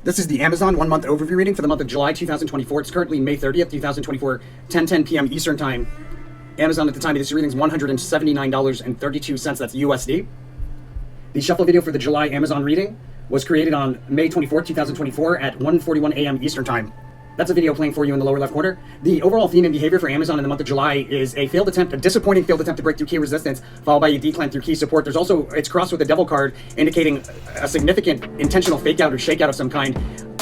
This is the Amazon 1 month overview reading for the month of July 2024. It's currently May 30th, 2024, 10:10 p.m. Eastern Time. Amazon at the time of this reading is $179.32. That's USD. The shuffle video for the July Amazon reading was created on May 24th, 2024 at 1:41 a.m. Eastern Time. That's a video playing for you in the lower left corner. The overall theme and behavior for Amazon in the month of July is a disappointing failed attempt to break through key resistance, followed by a decline through key support. There's also, it's crossed with a devil card, indicating a significant intentional fake out or shakeout of some kind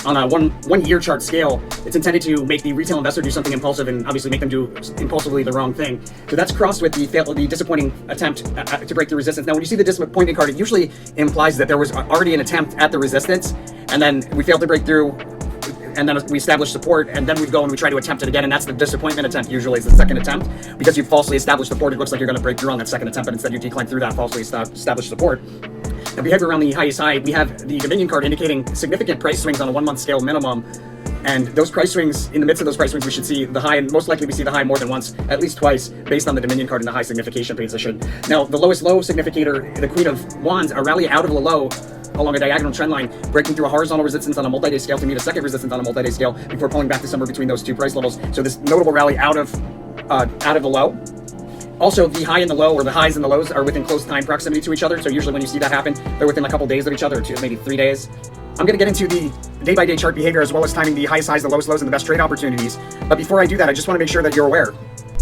on a one year chart scale. It's intended to make the retail investor do something impulsive and obviously make them do impulsively the wrong thing. So that's crossed with the disappointing attempt to break through resistance. Now, when you see the disappointing card, it usually implies that there was already an attempt at the resistance, and then we failed to break through, and then we establish support, and then we go and we try to attempt it again, and that's the disappointment attempt. Usually is the second attempt, because you falsely established support. It looks like you're going to break through on that second attempt, but instead you decline through that falsely established support. The behavior around the highest high, we have the Dominion card indicating significant price swings on a 1 month scale minimum, and those price swings, in the midst of those price swings, we should see the high, and most likely we see the high more than once, at least twice, based on the Dominion card in the high signification position. Now, the lowest low significator, the Queen of Wands, a rally out of the low along a diagonal trend line, breaking through a horizontal resistance on a multi-day scale to meet a second resistance on a multi-day scale before pulling back to somewhere between those two price levels. So this notable rally out of the low. Also, the high and the low, or the highs and the lows, are within close time proximity to each other. So usually when you see that happen, they're within a couple days of each other, or maybe 3 days. I'm going to get into the day-by-day chart behavior, as well as timing the highest highs, the lowest lows, and the best trade opportunities. But before I do that, I just want to make sure that you're aware.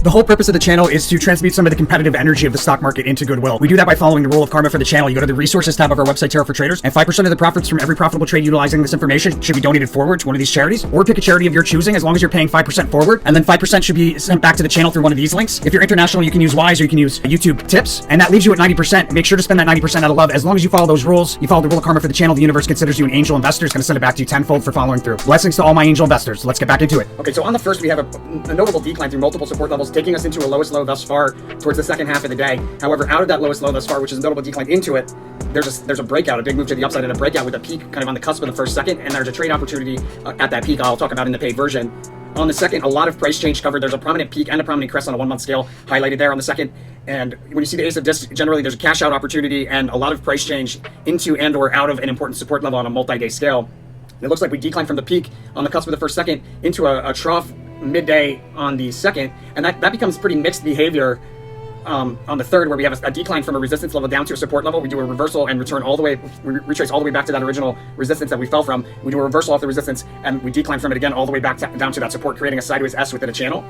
The whole purpose of the channel is to transmute some of the competitive energy of the stock market into goodwill. We do that by following the rule of karma for the channel. You go to the resources tab of our website, Tarot for Traders, and 5% of the profits from every profitable trade utilizing this information should be donated forward to one of these charities, or pick a charity of your choosing, as long as you're paying 5% forward, and then 5% should be sent back to the channel through one of these links. If you're international, you can use Wise, or you can use YouTube tips, and that leaves you at 90%. Make sure to spend that 90% out of love. As long as you follow those rules, you follow the rule of karma for the channel, the universe considers you an angel investor. It's going to send it back to you tenfold for following through. Blessings to all my angel investors. Let's get back into it. Okay, so on the first, we have a notable decline through multiple support levels, taking us into a lowest low thus far towards the second half of the day. However, out of that lowest low thus far, which is a notable decline into it, there's a breakout, a big move to the upside, and a breakout with a peak kind of on the cusp of the first second, and there's a trade opportunity at that peak I'll talk about in the paid version. On the second, a lot of price change covered. There's a prominent peak and a prominent crest on a 1 month scale highlighted there on the second. And when you see the Ace of Discs, generally there's a cash out opportunity and a lot of price change into and or out of an important support level on a multi-day scale. It looks like we declined from the peak on the cusp of the first second into a trough midday on the second, and that becomes pretty mixed behavior on the third, where we have a decline from a resistance level down to a support level. We do a reversal and return all the way, we retrace all the way back to that original resistance that we fell from. We do a reversal off the resistance, and we decline from it again all the way back down to that support, creating a sideways S within a channel.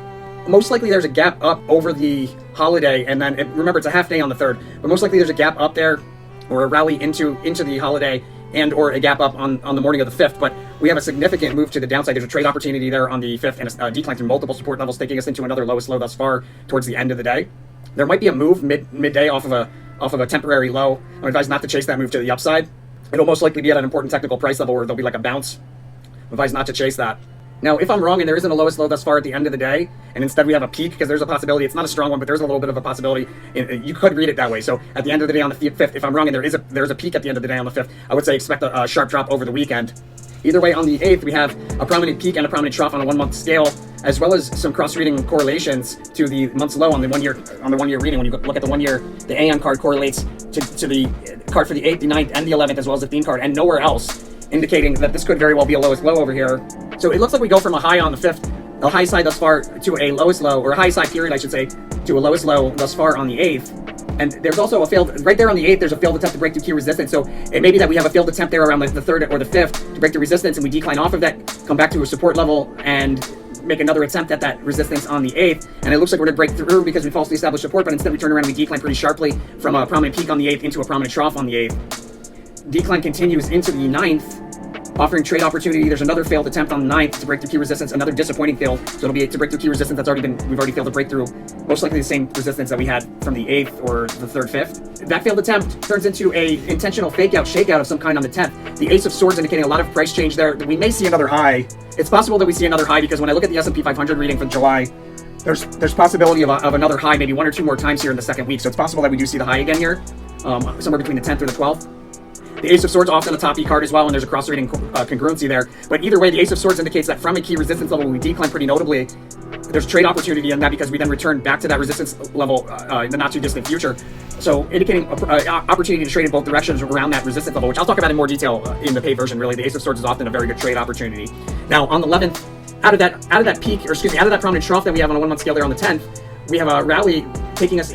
Most likely there's a gap up over the holiday, and then remember, it's a half day on the third, but most likely there's a gap up there, or a rally into the holiday, and or a gap up on the morning of the 5th, but we have a significant move to the downside. There's a trade opportunity there on the 5th, and a decline through multiple support levels, taking us into another lowest low thus far towards the end of the day. There might be a move midday off of a temporary low. I'm advised not to chase that move to the upside. It'll most likely be at an important technical price level where there'll be like a bounce. I'm advised not to chase that. Now, if I'm wrong and there isn't a lowest low thus far at the end of the day, and instead we have a peak, because there's a possibility, it's not a strong one, but there's a little bit of a possibility, you could read it that way. So at the end of the day on the 5th, if I'm wrong and there's a peak at the end of the day on the 5th, I would say expect a sharp drop over the weekend. Either way, on the 8th, we have a prominent peak and a prominent trough on a 1 month scale, as well as some cross-reading correlations to the month's low on the 1 year reading. When you look at the 1 year, the AM card correlates to the card for the 8th, the 9th, and the 11th, as well as the theme card, and nowhere else, indicating that this could very well be a lowest low over here. So it looks like we go from a high on the 5th, a high side thus far, to a lowest low, or a high side period, I should say, to a lowest low thus far on the 8th. And there's also right there on the 8th, there's a failed attempt to break through key resistance. So it may be that we have a failed attempt there around the 3rd or the 5th to break the resistance, and we decline off of that, come back to a support level, and make another attempt at that resistance on the 8th. And it looks like we're going to break through because we falsely established support, but instead we turn around and we decline pretty sharply from a prominent peak on the 8th into a prominent trough on the 8th. Decline continues into the 9th, offering trade opportunity. There's another failed attempt on the 9th to break through key resistance, another disappointing fail. So it'll be to break through key resistance we've already failed to break through, most likely the same resistance that we had from the 8th or the 3rd, 5th. That failed attempt turns into a intentional fake out, shakeout of some kind on the 10th. The Ace of Swords indicating a lot of price change there. We may see another high. It's possible that we see another high, because when I look at the S&P 500 reading for July, there's possibility of another high, maybe 1 or 2 more times here in the second week. So it's possible that we do see the high again here, somewhere between the 10th or the 12th. The Ace of Swords often a top E card as well, and there's a cross-rating congruency there. But either way, the Ace of Swords indicates that from a key resistance level, we decline pretty notably. There's trade opportunity in that because we then return back to that resistance level in the not-too-distant future. So indicating opportunity to trade in both directions around that resistance level, which I'll talk about in more detail in the paid version. Really, the Ace of Swords is often a very good trade opportunity. Now, on the 11th, out of that peak, or excuse me, out of that prominent trough that we have on a 1-month scale there on the 10th, we have a rally taking us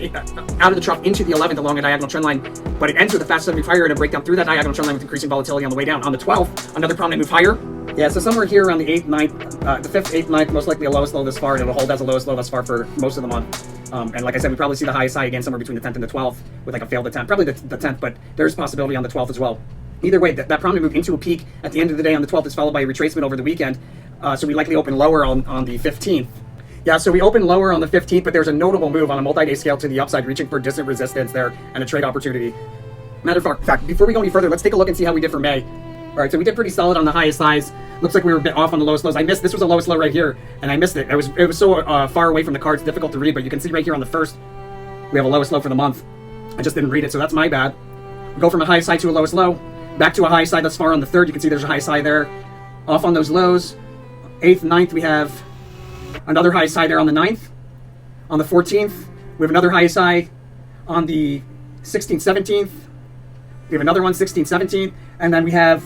out of the trough into the 11th along a diagonal trend line, but it ends with a fast move higher and a breakdown through that diagonal trend line with increasing volatility on the way down. On the 12th, another prominent move higher. Yeah, so somewhere here around the 8th, 9th, the 5th, 8th, 9th, most likely a lowest low this far, and it'll hold as a lowest low thus far for most of the month. And like I said, we probably see the highest high again somewhere between the 10th and the 12th with like a failed attempt, probably the 10th, but there's possibility on the 12th as well. Either way, that prominent move into a peak at the end of the day on the 12th is followed by a retracement over the weekend, so we likely open lower on the 15th. Yeah, so we opened lower on the 15th, but there's a notable move on a multi-day scale to the upside, reaching for distant resistance there and a trade opportunity. Matter of fact, before we go any further, let's take a look and see how we did for May. All right, so we did pretty solid on the highest highs. Looks like we were a bit off on the lowest lows. I missed, this was the lowest low right here, and I missed it. It was so far away from the cards, difficult to read, but you can see right here on the 1st, we have a lowest low for the month. I just didn't read it, so that's my bad. We go from a highest high to a lowest low, back to a highest high thus far on the 3rd. You can see there's a highest high there. Off on those lows. 8th, 9th, we have another highest high there on the 9th. On the 14th, we have another highest high on the 16th, 17th. We have another one, 16th, 17th. And then we have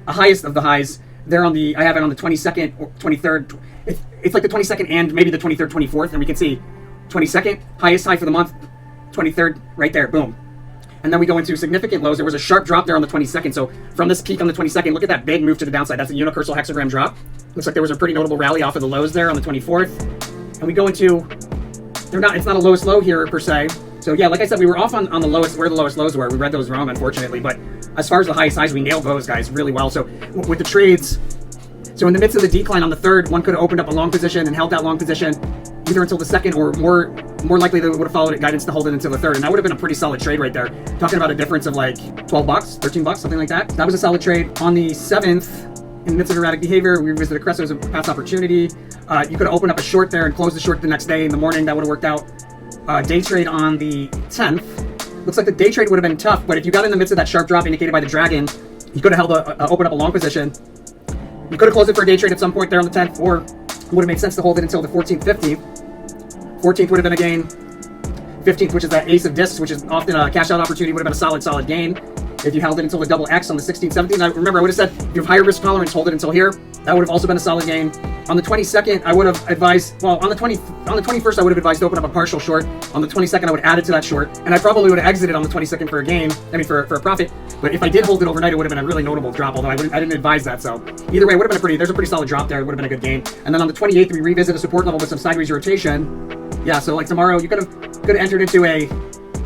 a highest of the highs there on the, I have it on the 22nd or 23rd. It's like the 22nd and maybe the 23rd, 24th. And we can see 22nd, highest high for the month, 23rd, right there, boom. And then we go into significant lows. There was a sharp drop there on the 22nd. So from this peak on the 22nd, look at that big move to the downside. That's a unicursal hexagram drop. Looks like there was a pretty notable rally off of the lows there on the 24th. And we go into, it's not a lowest low here per se. So yeah, like I said, we were off on the lowest, where the lowest lows were. We read those wrong, unfortunately. But as far as the highest highs, we nailed those guys really well. So with the trades, so in the midst of the decline on the 3rd, one could have opened up a long position and held that long position either until the 2nd, or more likely they would have followed it guidance to hold it until the 3rd. And that would have been a pretty solid trade right there. Talking about a difference of like $12, $13, something like that. That was a solid trade. On the 7th, in the midst of erratic behavior, we revisited Crest as a past opportunity. You could have opened up a short there and closed the short the next day in the morning. That would have worked out. Day trade on the 10th. Looks like the day trade would have been tough, but if you got in the midst of that sharp drop indicated by the dragon, you could have held opened up a long position. You could have closed it for a day trade at some point there on the 10th, or it would have made sense to hold it until the 14th, 15th. 14th would have been a gain. 15th, which is that ace of discs, which is often a cash out opportunity, would have been a solid gain. If you held it until the double X on the 16th, 17th, remember I would have said if you have higher risk tolerance, hold it until here. That would have also been a solid gain. On the 22nd, I would have advised, well, on the 21st, I would have advised to open up a partial short. On the 22nd, I would have added to that short, and I probably would have exited on the 22nd for a gain, for a profit. But if I did hold it overnight, it would have been a really notable drop, although I didn't advise that. So either way, it would have been there's a pretty solid drop there. It would have been a good gain. And then on the 28th, we revisit a support level with some sideways rotation. Yeah, so like tomorrow, you could have entered into a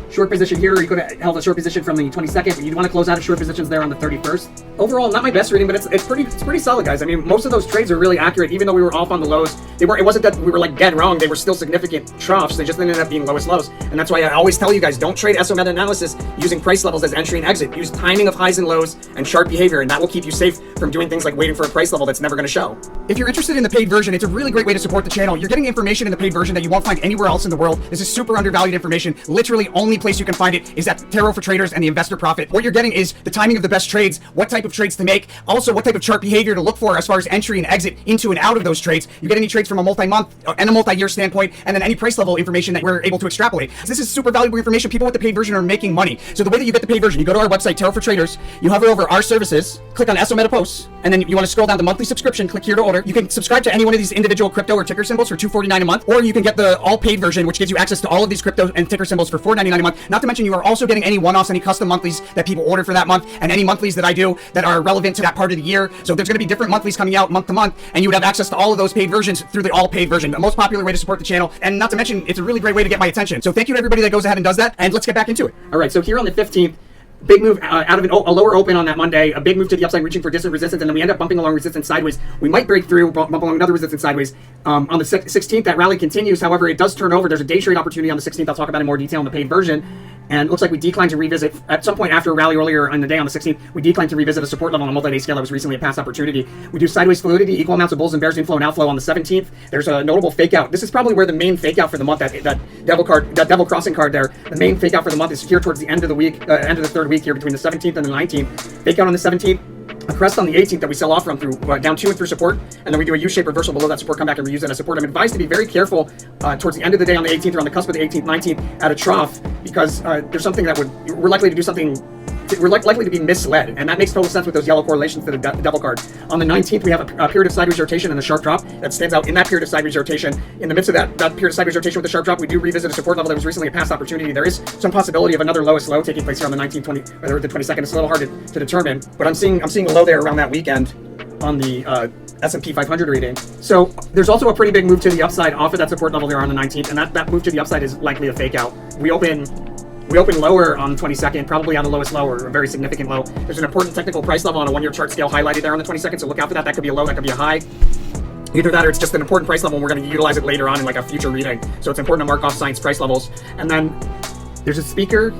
short position here, or you could have held a short position from the 22nd, but you'd want to close out of short positions there on the 31st. Overall, not my best reading, but it's pretty solid, guys. I mean, most of those trades are really accurate, even though we were off on the lows. It wasn't that we were like dead wrong. They were still significant troughs. They just ended up being lowest lows. And that's why I always tell you guys, don't trade SO meta-analysis using price levels as entry and exit. Use timing of highs and lows and chart behavior, and that will keep you safe from doing things like waiting for a price level that's never going to show. If you're interested in the paid version, it's a really great way to support the channel. You're getting information in the paid version that you won't find anywhere else in the world. This is super undervalued information. Literally, only place you can find it is at Tarot for Traders and the Investor Profit. What you're getting is the timing of the best trades, what type of trades to make, also what type of chart behavior to look for as far as entry and exit into and out of those trades. You get any trades from a multi-month and a multi-year standpoint, and then any price level information that we're able to extrapolate. This is super valuable information. People with the paid version are making money. So the way that you get the paid version, you go to our website, Tarot for Traders, you hover over our services, click on SO Meta Posts, and then you want to scroll down to monthly subscription, click here to order. You can subscribe to any one of these individual crypto or ticker symbols for $2.49 a month, or you can get the all paid version, which gives you access to all of these crypto and ticker symbols for $4.99 a month. Not to mention, you are also getting any one-offs, any custom monthlies that people order for that month, and any monthlies that I do that are relevant to that part of the year. So there's going to be different monthlies coming out month to month, and you would have access to all of those paid versions through the all paid version. The most popular way to support the channel, and not to mention, it's a really great way to get my attention. So thank you to everybody that goes ahead and does that, and let's get back into it. All right, so here on the 15th, big move out of a lower open on that Monday, a big move to the upside reaching for distant resistance, and then we end up bumping along resistance sideways. We might break through, bump along another resistance sideways. On the 16th, that rally continues. However, it does turn over. There's a day trade opportunity on the 16th. I'll talk about it in more detail in the paid version. And it looks like we declined to revisit, at some point after a rally earlier in the day on the 16th, we declined to revisit a support level on a multi-day scale that was recently a past opportunity. We do sideways fluidity, equal amounts of bulls and bears inflow and outflow on the 17th. There's a notable fake out. This is probably where the main fake out for the month, that devil crossing card there, the main fake out for the month is here towards the end of the week, end of the third week here between the 17th and the 19th. Fake out on the 17th. A crest on the 18th that we sell off from through down to and through support, and then we do a U-shaped reversal below that support, come back and reuse that as support. I'm advised to be very careful towards the end of the day on the 18th or on the cusp of the 18th, 19th at a trough, because there's something that we're likely to do something. We're likely to be misled, and that makes total sense with those yellow correlations to the devil card. On the 19th, we have a period of sideways rotation and a sharp drop that stands out in that period of sideways rotation. In the midst of that period of sideways rotation with the sharp drop, we do revisit a support level that was recently a past opportunity. There is some possibility of another lowest low taking place here on the 19th, 20, or the 22nd. It's a little hard to determine, but I'm seeing a low there around that weekend on the S&P 500 reading. So there's also a pretty big move to the upside off of that support level there on the 19th, and that move to the upside is likely a fake out. We open lower on the 22nd, probably on the lowest low or a very significant low. There's an important technical price level on a one-year chart scale highlighted there on the 22nd, so look out for that. That could be a low, that could be a high. Either that or it's just an important price level and we're going to utilize it later on in like a future reading. So it's important to mark off science price levels. And then there's a speaker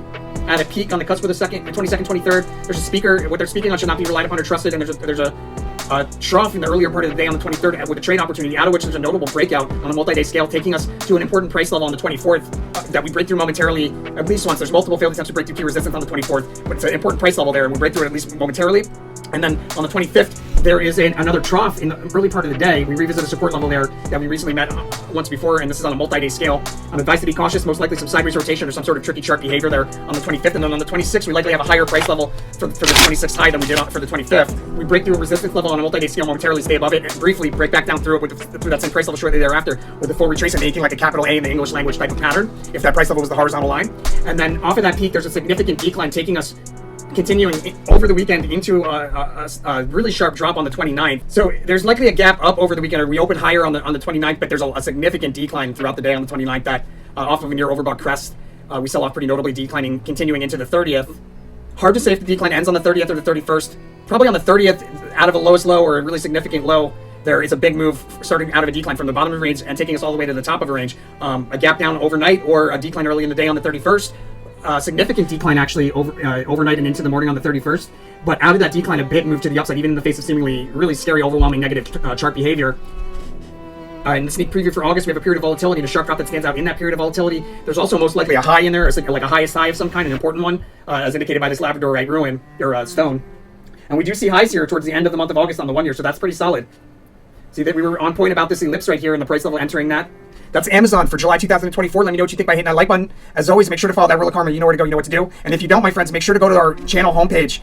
at a peak on the cusp of the 22nd, 23rd. There's a speaker, what they're speaking on should not be relied upon or trusted, and there's a trough in the earlier part of the day on the 23rd with a trade opportunity, out of which there's a notable breakout on a multi-day scale, taking us to an important price level on the 24th that we break through momentarily at least once. There's multiple failed attempts to break through key resistance on the 24th, but it's an important price level there, and we break through it at least momentarily. And then on the 25th, there is another trough in the early part of the day. We revisit a support level there that we recently met once before, and this is on a multi-day scale. I'm advised to be cautious, most likely some sideways rotation or some sort of tricky chart behavior there on the 25th, and then on the 26th, we likely have a higher price level for the 26th high than we did for the 25th. We break through a resistance level on a multi-day scale, momentarily stay above it, and briefly break back down through it through that same price level shortly thereafter with a full retracement, making like a capital A in the English language type of pattern, if that price level was the horizontal line. And then off of that peak, there's a significant decline taking us continuing over the weekend into a really sharp drop on the 29th. So there's likely a gap up over the weekend, or we open higher on the 29th, but there's a significant decline throughout the day on the 29th that off of a near overbought crest. We sell off pretty notably, declining, continuing into the 30th. Hard to say if the decline ends on the 30th or the 31st. Probably on the 30th, out of a lowest low or a really significant low, there is a big move starting out of a decline from the bottom of the range and taking us all the way to the top of a range. A gap down overnight or a decline early in the day on the 31st. Significant decline actually overnight and into the morning on the 31st, but out of that decline a bit moved to the upside, even in the face of seemingly really scary, overwhelming negative chart behavior. In the sneak preview for August, we have a period of volatility and a sharp drop that stands out in that period of volatility. There's also most likely a high in there, like a highest high of some kind, an important one, as indicated by this Labradorite ruin or stone. And we do see highs here towards the end of the month of August on the 1 year, so that's pretty solid. See that we were on point about this ellipse right here and the price level entering that. That's Amazon for July 2024. Let me know what you think by hitting that like button. As always, make sure to follow that Rule of Karma. You know where to go, you know what to do. And if you don't, my friends, make sure to go to our channel homepage,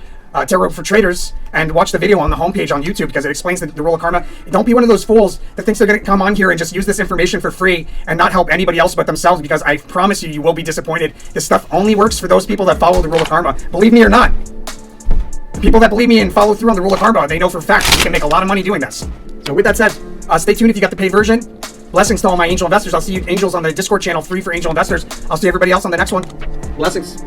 Tarot for Traders, and watch the video on the homepage on YouTube because it explains the Rule of Karma. Don't be one of those fools that thinks they're going to come on here and just use this information for free and not help anybody else but themselves, because I promise you, you will be disappointed. This stuff only works for those people that follow the Rule of Karma. Believe me or not. The people that believe me and follow through on the Rule of Karma, they know for a fact you can make a lot of money doing this. So with that said, stay tuned if you got the paid version. Blessings to all my angel investors. I'll see you angels on the Discord channel, free for angel investors. I'll see everybody else on the next one. Blessings.